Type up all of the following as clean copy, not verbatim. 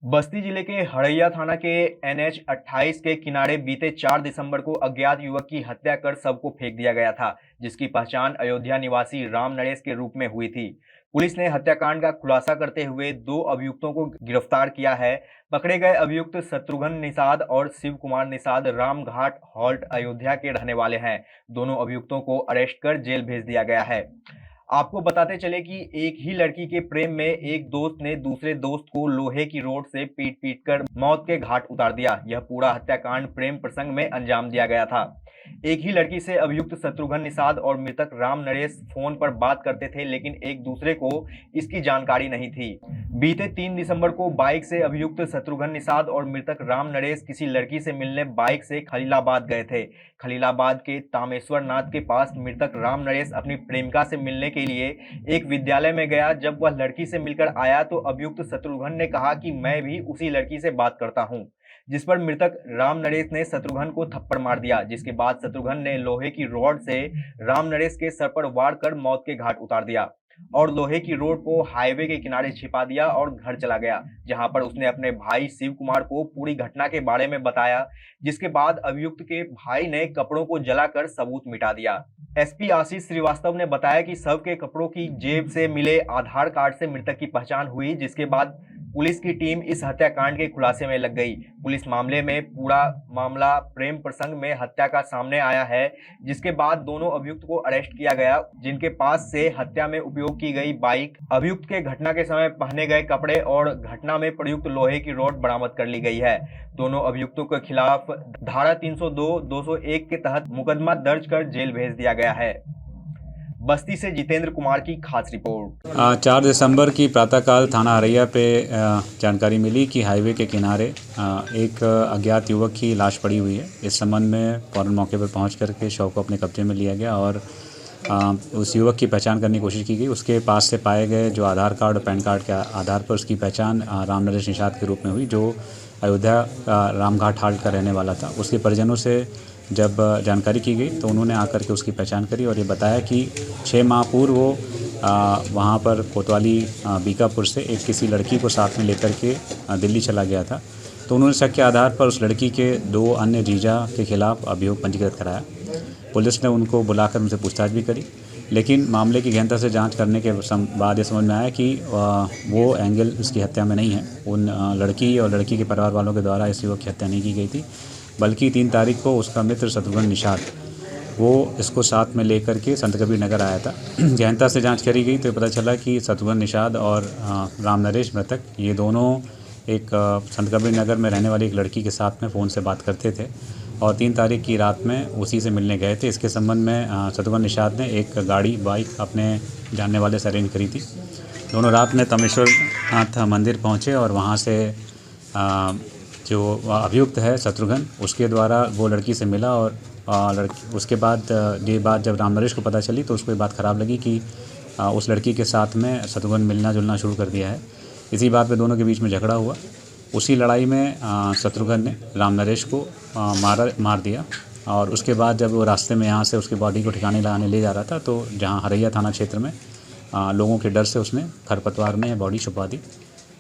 बस्ती जिले के हड़ैया थाना के एनएच 28 के किनारे बीते 4 दिसंबर को अज्ञात युवक की हत्या कर शव को फेंक दिया गया था, जिसकी पहचान अयोध्या निवासी राम नरेश के रूप में हुई थी। पुलिस ने हत्याकांड का खुलासा करते हुए 2 अभियुक्तों को गिरफ्तार किया है। पकड़े गए अभियुक्त शत्रुघ्न निषाद और शिव कुमार निषाद रामघाट हॉल्ट अयोध्या के रहने वाले हैं। दोनों अभियुक्तों को अरेस्ट कर जेल भेज दिया गया है। आपको बताते चले कि एक ही लड़की के प्रेम में एक दोस्त ने दूसरे दोस्त को लोहे की रोड से पीट कर मौत के घाट उतार दिया। यह पूरा हत्याकांड प्रेम प्रसंग में अंजाम दिया गया था। एक ही लड़की से अभियुक्त शत्रुघ्न निषाद और मृतक राम नरेश फोन पर बात करते थे, लेकिन एक दूसरे को इसकी जानकारी नहीं थी। बीते 3 दिसंबर को बाइक से अभियुक्त शत्रुघ्न निषाद और मृतक राम नरेश किसी लड़की से मिलने बाइक से खलीलाबाद गए थे। खलीलाबाद के तामेश्वर नाथ के पास मृतक राम नरेश अपनी प्रेमिका से मिलने के लिए एक विद्यालय में गया। जब वह लड़की से मिलकर आया तो अभियुक्त शत्रुघ्न ने कहा कि मैं भी उसी लड़की से बात करता हूं, जिस पर मृतक राम नरेश ने शत्रुघ्न को थप्पड़ मार दिया, जिसके बाद शत्रुघ्न ने लोहे की रॉड से राम नरेश के सर पर वार कर मौत के घाट उतार दिया और लोहे की रोड को हाईवे के किनारे छिपा दिया और घर चला गया, जहां पर उसने अपने भाई शिव कुमार को पूरी घटना के बारे में बताया, जिसके बाद अभियुक्त के भाई ने कपड़ों को जलाकर सबूत मिटा दिया। एसपी आशीष श्रीवास्तव ने बताया कि शव के कपड़ों की जेब से मिले आधार कार्ड से मृतक की पहचान हुई, जिसके बाद पुलिस की टीम इस हत्याकांड के खुलासे में लग गई। पुलिस मामले में पूरा मामला प्रेम प्रसंग में हत्या का सामने आया है, जिसके बाद दोनों अभियुक्त को अरेस्ट किया गया, जिनके पास से हत्या में उपयोग की गई बाइक, अभियुक्त के घटना के समय पहने गए कपड़े और घटना में प्रयुक्त लोहे की रॉड बरामद कर ली गई है। दोनों अभियुक्तों के खिलाफ धारा 302, 201 के तहत मुकदमा दर्ज कर जेल भेज दिया गया है। बस्ती से जितेंद्र कुमार की खास रिपोर्ट। 4 दिसंबर की प्रातःकाल थाना हड़ैया पे जानकारी मिली कि हाईवे के किनारे एक अज्ञात युवक की लाश पड़ी हुई है। इस संबंध में फौरन मौके पर पहुंच करके शव को अपने कब्जे में लिया गया और उस युवक की पहचान करने की कोशिश की गई। उसके पास से पाए गए जो आधार कार्ड और पैन कार्ड के आधार पर उसकी पहचान राम नरेश निषाद के रूप में हुई, जो अयोध्या रामघाट हाल्ट का रहने वाला था। उसके परिजनों से जब जानकारी की गई तो उन्होंने आकर के उसकी पहचान करी और ये बताया कि 6 माह पूर्व वो वहाँ पर कोतवाली बीकापुर से एक किसी लड़की को साथ में लेकर के दिल्ली चला गया था। तो उन्होंने शक के आधार पर उस लड़की के 2 अन्य जीजा के खिलाफ अभियोग पंजीकृत कराया। पुलिस ने उनको बुलाकर उनसे पूछताछ भी करी, लेकिन मामले की गहनता से जांच करने के बाद ये समझ में आया कि वो एंगल उसकी हत्या में नहीं है। उन लड़की और लड़की के परिवार वालों के द्वारा इस युवक की हत्या नहीं की गई थी, बल्कि 3 तारीख को उसका मित्र शत्रुघ्न निषाद वो इसको साथ में लेकर के संत कबीर नगर आया था। गहनता से जांच करी गई तो पता चला कि शत्रुघ्न निषाद और राम नरेश मृतक ये दोनों एक संत कबीर नगर में रहने वाली एक लड़की के साथ में फ़ोन से बात करते थे और 3 तारीख की रात में उसी से मिलने गए थे। इसके संबंध में शत्रुघ्न निषाद ने एक बाइक अपने जानने वाले से अरेंज करी थी। दोनों रात में तामेश्वर नाथ मंदिर पहुँचे और वहाँ से जो अभियुक्त है शत्रुघ्न, उसके द्वारा वो लड़की से मिला और उसके बाद ये बात जब राम नरेश को पता चली तो उसको ये बात ख़राब लगी कि उस लड़की के साथ में शत्रुघ्न मिलना जुलना शुरू कर दिया है। इसी बात पे दोनों के बीच में झगड़ा हुआ। उसी लड़ाई में शत्रुघ्न ने राम नरेश को मार दिया और उसके बाद जब वो रास्ते में यहाँ से उसकी बॉडी को ठिकाने लगाने ले जा रहा था तो जहाँ हड़ैया थाना क्षेत्र में लोगों के डर से उसने खरपतवार में बॉडी छुपा दी।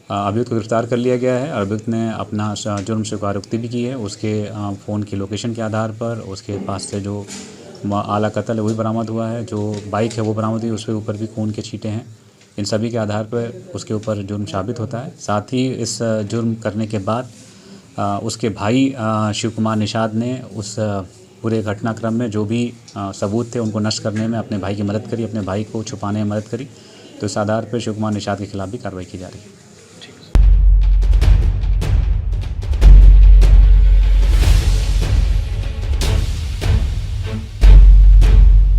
अभियुक्त को गिरफ्तार कर लिया गया है। अभियुक्त ने अपना जुर्म स्वीकारोक्ति भी की है। उसके फ़ोन की लोकेशन के आधार पर उसके पास से जो आला कत्ल है वही बरामद हुआ है, जो बाइक है वो बरामद हुई, उसके ऊपर भी खून के छींटे हैं। इन सभी के आधार पर उसके ऊपर जुर्म साबित होता है। साथ ही इस जुर्म करने के बाद उसके भाई शिव कुमार निषाद ने उस पूरे घटनाक्रम में जो भी सबूत थे उनको नष्ट करने में अपने भाई की मदद करी, अपने भाई को छुपाने में मदद करी। तो इस आधार पर शिव कुमार निषाद के खिलाफ भी कार्रवाई की जा रही है।